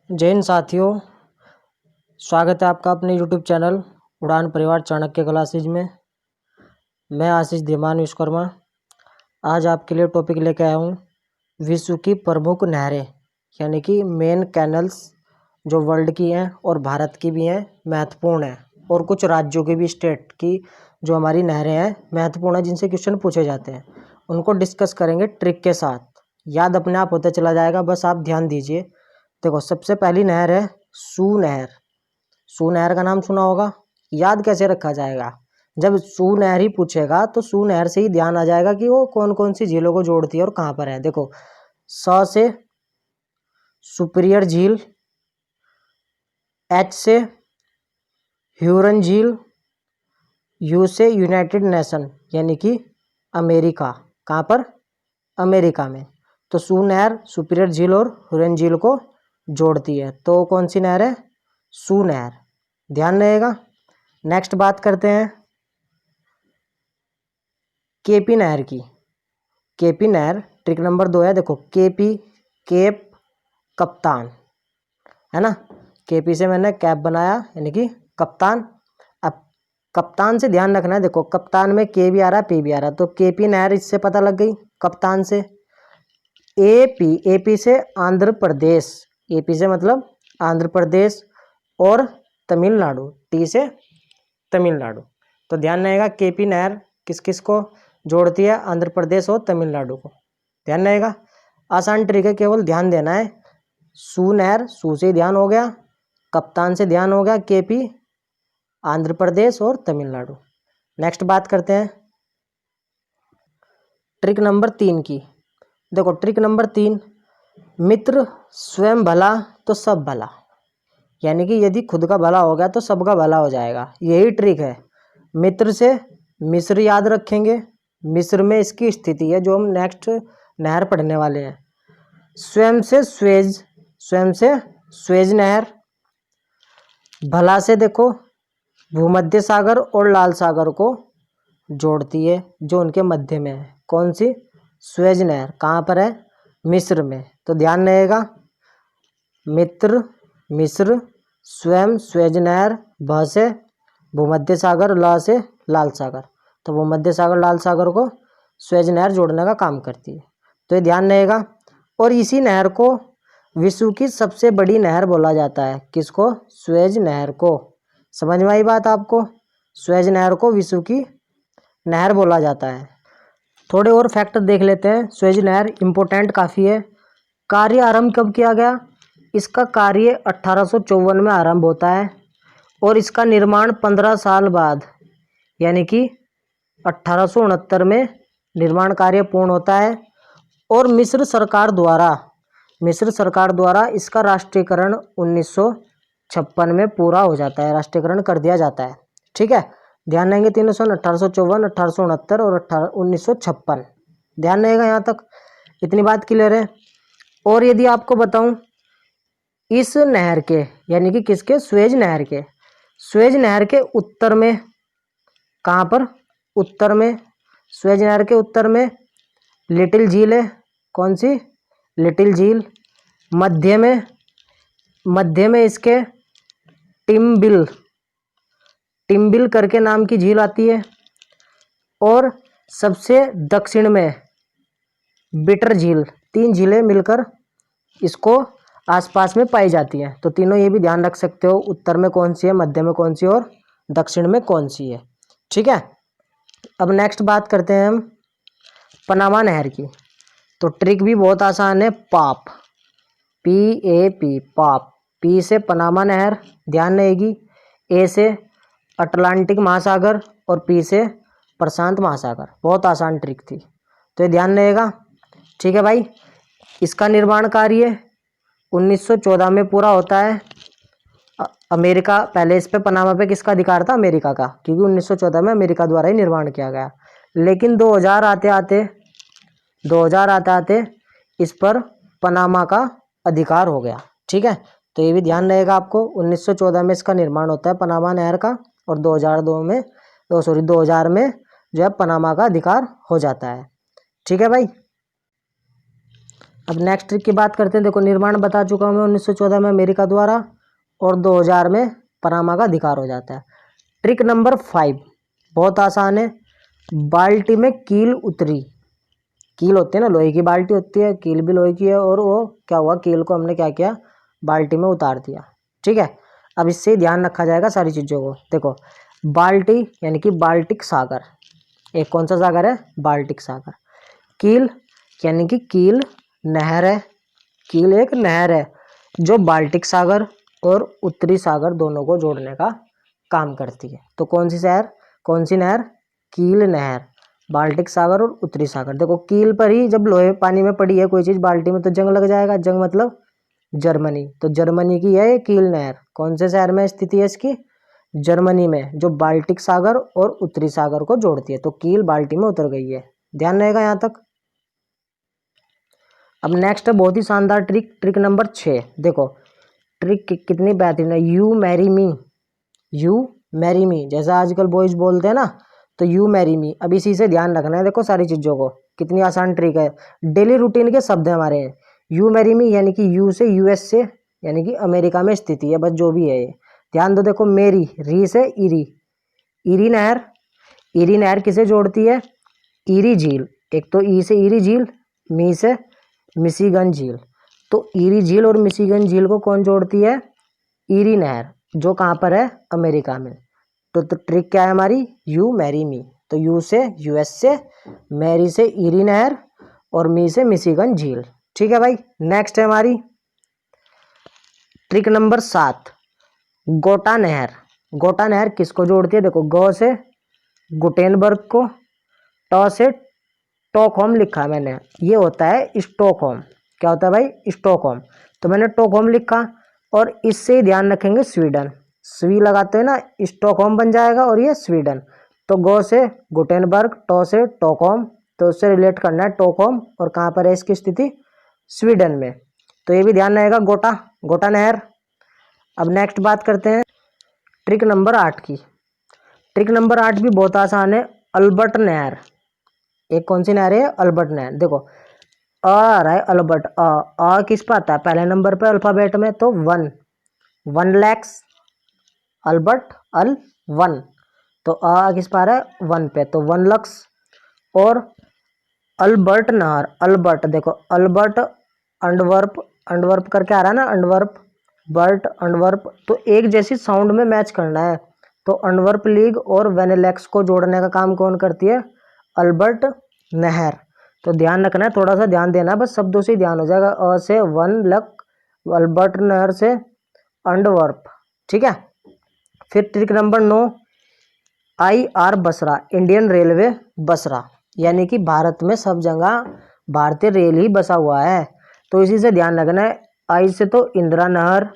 जय हिंद साथियों, स्वागत है आपका अपने YouTube चैनल उड़ान परिवार चाणक्य क्लासेज में। मैं आशीष धीमान विश्वकर्मा आज आपके लिए टॉपिक लेकर आया हूँ विश्व की प्रमुख नहरें, यानी कि मेन कैनल्स जो वर्ल्ड की हैं और भारत की भी हैं, महत्वपूर्ण हैं, और कुछ राज्यों की भी, स्टेट की जो हमारी नहरें हैं महत्वपूर्ण है, जिनसे क्वेश्चन पूछे जाते हैं, उनको डिस्कस करेंगे ट्रिक के साथ। याद अपने आप होता चला जाएगा, बस आप ध्यान दीजिए। देखो, सबसे पहली नहर है सू नहर। सू नहर का नाम सुना होगा। याद कैसे रखा जाएगा? जब सू नहर ही पूछेगा तो सू नहर से ही ध्यान आ जाएगा कि वो कौन कौन सी झीलों को जोड़ती है और कहाँ पर है। देखो, स से सुपीरियर झील, एच से ह्यूरन झील, यू से यूनाइटेड नेशन यानी कि अमेरिका। कहाँ पर? अमेरिका में। तो सू नहर सुपीरियर झील और ह्यूरन झील को जोड़ती है। तो कौन सी नहर है? सू नहर। ध्यान रहेगा। नेक्स्ट बात करते हैं केपी नहर की। केपी नहर ट्रिक नंबर 2 है। देखो, केपी केप कप्तान है ना। केपी से मैंने कैप बनाया यानी कि कप्तान। अब कप्तान से ध्यान रखना है। देखो, कप्तान में के भी आ रहा है, पी भी आ रहा है, तो केपी नहर इससे पता लग गई कप्तान से। एपी, एपी से आंध्र प्रदेश, एपी से मतलब आंध्र प्रदेश, और तमिलनाडु, टी से तमिलनाडु। तो ध्यान रहेगा, केपी नहर किस किस को जोड़ती है? आंध्र प्रदेश और तमिलनाडु को। ध्यान रहेगा। आसान ट्रिक है, केवल ध्यान देना है। सू नहर, सू से ध्यान हो गया, कप्तान से ध्यान हो गया, केपी आंध्र प्रदेश और तमिलनाडु। नेक्स्ट बात करते हैं ट्रिक नंबर 3 की। देखो, ट्रिक नंबर 3, मित्र स्वयं भला तो सब भला, यानी कि यदि खुद का भला हो गया तो सबका भला हो जाएगा। यही ट्रिक है। मित्र से मिस्र याद रखेंगे। मिस्र में इसकी स्थिति है जो हम नेक्स्ट नहर पढ़ने वाले हैं। स्वयं से स्वेज, स्वयं से स्वेज नहर। भला से देखो भूमध्य सागर और लाल सागर को जोड़ती है, जो उनके मध्य में है। कौन सी? स्वेज नहर। कहाँ पर है? मिस्र में। तो ध्यान रहेगा, मित्र, मिस्र, स्वयं, स्वेज नहर, भ से भूमध्य सागर, ल से लाल सागर। तो भूमध्य सागर लाल सागर को स्वेज नहर जोड़ने का काम करती है। तो ये ध्यान रहेगा। और इसी नहर को विश्व की सबसे बड़ी नहर बोला जाता है। किसको? स्वेज नहर को। समझ में आई बात आपको? स्वेज नहर को विश्व की नहर बोला जाता है। थोड़े और फैक्टर देख लेते हैं। स्वेज नहर इम्पोर्टेंट काफ़ी है। कार्य आरंभ कब किया गया? इसका कार्य 1854 में आरंभ होता है और इसका निर्माण 15 साल बाद यानी कि 1869 में निर्माण कार्य पूर्ण होता है। और मिस्र सरकार द्वारा इसका राष्ट्रीयकरण 1956 में पूरा हो जाता है, राष्ट्रीयकरण कर दिया जाता है। ठीक है, ध्यान रहेंगे। 3 सन 1854, 1869 और 1956। ध्यान रहेगा यहाँ तक। इतनी बात क्लियर है। और यदि आपको बताऊं, इस नहर के यानी कि किसके? स्वेज नहर के। स्वेज नहर के उत्तर में, कहाँ पर? उत्तर में। स्वेज नहर के उत्तर में लिटिल झील है। कौन सी? लिटिल झील। मध्य में इसके टिम्बिल करके नाम की झील आती है। और सबसे दक्षिण में बिटर झील। 3 झीलें मिलकर इसको आसपास में पाई जाती हैं। तो तीनों ये भी ध्यान रख सकते हो, उत्तर में कौन सी है, मध्य में कौन सी और दक्षिण में कौन सी है। ठीक है। अब नेक्स्ट बात करते हैं हम पनामा नहर की। तो ट्रिक भी बहुत आसान है। पाप, PAP, पाप। पी से पनामा नहर, ध्यान रहेगी। ए से अटलांटिक महासागर और पी से प्रशांत महासागर। बहुत आसान ट्रिक थी, तो ये ध्यान रहेगा। ठीक है भाई। इसका निर्माण कार्य 1914 में पूरा होता है। अमेरिका, पहले इस पे पनामा पे किसका अधिकार था? अमेरिका का, क्योंकि 1914 में अमेरिका द्वारा ही निर्माण किया गया। लेकिन 2000 आते आते इस पर पनामा का अधिकार हो गया। ठीक है, तो ये भी ध्यान रहेगा आपको। 1914 में इसका निर्माण होता है पनामा नहर का, और 2000 में जो है पनामा का अधिकार हो जाता है। ठीक है भाई। अब नेक्स्ट ट्रिक की बात करते हैं। देखो निर्माण बता चुका हूँ मैं 1914 में अमेरिका द्वारा, और 2000 में पनामा का अधिकार हो जाता है। ट्रिक नंबर 5 बहुत आसान है। बाल्टी में कील उतरी। कील होती है ना, लोहे की बाल्टी होती है, कील भी लोहे की है, और वो क्या हुआ, कील को हमने क्या किया, बाल्टी में उतार दिया। ठीक है, अब इससे ध्यान रखा जाएगा सारी चीज़ों को। देखो बाल्टी यानी कि बाल्टिक सागर, एक कौन सा सागर है, बाल्टिक सागर। कील यानी कि कील नहर है, कील एक नहर है जो बाल्टिक सागर और उत्तरी सागर दोनों को जोड़ने का काम करती है। तो कौन सी शहर, कौन सी नहर, कील नहर, बाल्टिक सागर और उत्तरी सागर। देखो कील पर ही जब लोहे पानी में पड़ी है कोई चीज़ बाल्टी में तो जंग लग जाएगा, जंग मतलब जर्मनी। तो जर्मनी की है ये कील नहर। कौन से शहर में स्थिति है इसकी, जर्मनी में, जो बाल्टिक सागर और उत्तरी सागर को जोड़ती है। तो कील बाल्टी में उतर गई है, ध्यान रहेगा यहाँ तक। अब नेक्स्ट है बहुत ही शानदार ट्रिक, ट्रिक नंबर 6। देखो ट्रिक कितनी बेहतरीन है। You marry me, you marry me, जैसा आजकल बॉयज बोलते हैं ना, तो यू मैरी मी। अब इसी से ध्यान रखना है, देखो सारी चीज़ों को, कितनी आसान ट्रिक है, डेली रूटीन के शब्द है हमारे। यू मैरी मी यानी कि यू से यूएस से, यानी कि अमेरिका में स्थिति है, बस जो भी है ये ध्यान दो। देखो मेरी, री से इरी, इरी नहर, इरी नहर किसे जोड़ती है, इरी झील। एक तो ई से इरी झील, मी से मिशिगन झील। तो इरी झील और मिशिगन झील को कौन जोड़ती है, इरी नहर, जो कहाँ पर है, अमेरिका में। तो ट्रिक क्या है हमारी, यू मैरी मी। तो यू से यूएस से, मैरी से इरी नहर, और मी से मिशिगन झील। ठीक है भाई, नेक्स्ट है हमारी ट्रिक नंबर 7, गोटा नहर। गोटा नहर किसको जोड़ती है, देखो गो से गुटेनबर्ग को, टॉ से स्टॉकहोम लिखा है मैंने, ये होता है स्टॉकहोम। क्या होता है भाई, स्टॉकहोम। तो मैंने स्टॉकहोम लिखा, और इससे ही ध्यान रखेंगे स्वीडन, स्वी लगाते हैं ना, स्टॉकहोम बन जाएगा और ये स्वीडन। तो गो से गुटेनबर्ग, टॉ से स्टॉकहोम, तो उससे रिलेट करना है स्टॉकहोम, और कहाँ पर है इसकी स्थिति, स्वीडन में। तो ये भी ध्यान रहेगा, गोटा, गोटा नहर। अब नेक्स्ट बात करते हैं ट्रिक नंबर 8 की। ट्रिक नंबर 8 भी बहुत आसान है, अल्बर्ट नहर। एक कौन सी नहर है, अल्बर्ट नहर। देखो आ रहा है अल्बर्ट, आ किस पे आता है, पहले नंबर पे अल्फाबेट में, तो 1 लैक्स, अल्बर्ट अल 1, तो आ किस पर है, 1 पे, तो 1 लक्स। और अल्बर्ट नहर, अल्बर्ट, देखो अल्बर्ट अंडवर्प, अंडवर्प करके आ रहा है ना, अंडवर्प, बर्ट अंडवर्प, तो एक जैसी साउंड में मैच करना है। तो अंडवर्प लीग और वेनेलेक्स को जोड़ने का काम कौन करती है, अल्बर्ट नहर। तो ध्यान रखना है, थोड़ा सा ध्यान देना है, बस शब्दों से ही ध्यान हो जाएगा। अ से 1 लक, अल्बर्ट नहर से अंडवर्प। ठीक है, फिर trick number 9, IR Basra, Indian railway Basra, यानी कि भारत में सब जगह भारतीय रेल ही बसा हुआ है। तो इसी से ध्यान रखना है। आई से तो इंदिरा नहर,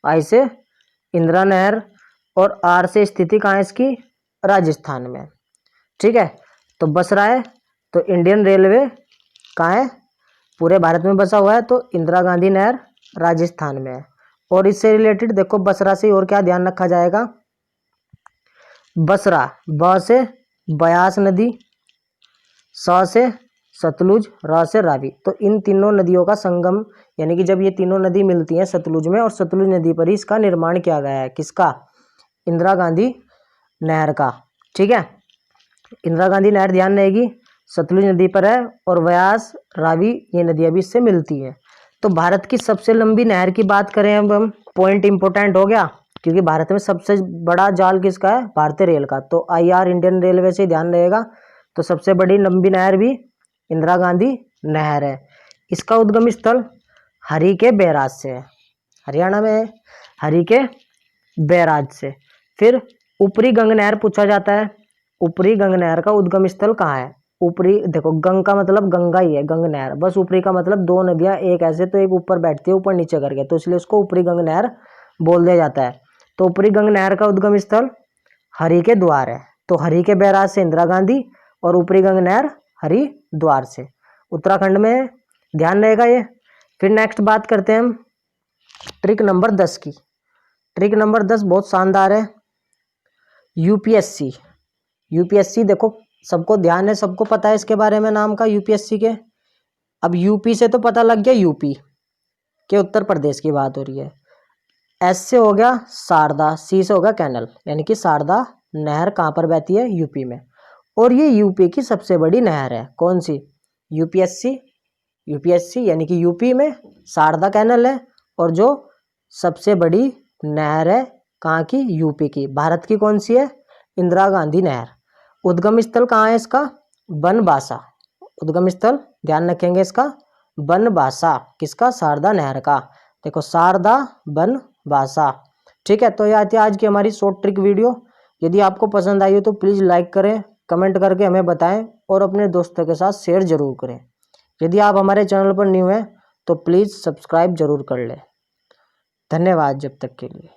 आई से इंदिरा नहर, और आर से स्थिति कहाँ है इसकी, राजस्थान में। ठीक है, तो बसरा है, तो इंडियन रेलवे कहाँ है, पूरे भारत में बसा हुआ है, तो इंदिरा गांधी नहर राजस्थान में है। और इससे रिलेटेड देखो बसरा से और क्या ध्यान रखा जाएगा, बसरा, ब से ब्यास नदी, स से सतलुज, र से रावी। तो इन तीनों नदियों का संगम, यानी कि जब ये तीनों नदी मिलती हैं सतलुज में, और सतलुज नदी पर ही इसका निर्माण किया गया है, किसका, इंदिरा गांधी नहर का। ठीक है, इंदिरा गांधी नहर ध्यान रहेगी, सतलुज नदी पर है, और व्यास, रावी, ये नदियां भी इससे मिलती हैं। तो भारत की सबसे लंबी नहर की बात करें अब हम, पॉइंट इंपोर्टेंट हो गया, क्योंकि भारत में सबसे बड़ा जाल किसका है, भारतीय रेल का। तो IR इंडियन रेलवे से ध्यान रहेगा। तो सबसे बड़ी लंबी नहर भी इंदिरा गांधी नहर है। इसका उद्गम स्थल हरी के बैराज से है, हरियाणा में है, हरी के बैराज से। फिर ऊपरी गंग नहर पूछा जाता है, ऊपरी गंग नहर का उद्गम स्थल कहाँ है। ऊपरी, देखो गंग का मतलब गंगा ही है, गंग नहर, बस ऊपरी का मतलब दो नदियां, एक ऐसे तो एक ऊपर बैठती है ऊपर नीचे करके, तो इसलिए उसको ऊपरी गंग नहर बोल दिया जाता है। तो ऊपरी गंग नहर का उद्गम स्थल हरि के द्वार है। तो हरि के बैराज से इंदिरा गांधी, और ऊपरी गंग नहर हरिद्वार से, उत्तराखंड में, ध्यान रहेगा ये। फिर नेक्स्ट बात करते हैं हम ट्रिक नंबर 10 की। ट्रिक नंबर 10 बहुत शानदार है, यूपीएससी। यूपीएससी देखो सबको ध्यान है, सबको पता है इसके बारे में, नाम का यूपीएससी के, अब यूपी से तो पता लग गया यूपी के उत्तर प्रदेश की बात हो रही है। एस से हो गया शारदा, सी से होगा कैनल, यानी कि शारदा नहर कहाँ पर बहती है? यूपी में। और ये यूपी की सबसे बड़ी नहर है। कौन सी? यूपीएससी यानी कि यूपी में शारदा कैनल है और जो सबसे बड़ी नहर है कहाँ की? यूपी की। भारत की कौन सी है? इंदिरा गांधी नहर। उद्गम स्थल कहाँ है इसका? बनबासा। उद्गम स्थल ध्यान रखेंगे इसका, बनबासा। किसका? शारदा नहर का। देखो शारदा बनबासा। ठीक है, तो यह थी आज की हमारी शॉर्ट ट्रिक वीडियो। यदि आपको पसंद आई हो तो प्लीज़ लाइक करें, कमेंट करके हमें बताएं और अपने दोस्तों के साथ शेयर जरूर करें। यदि आप हमारे चैनल पर न्यू हैं तो प्लीज़ सब्सक्राइब जरूर कर लें। धन्यवाद जब तक के लिए।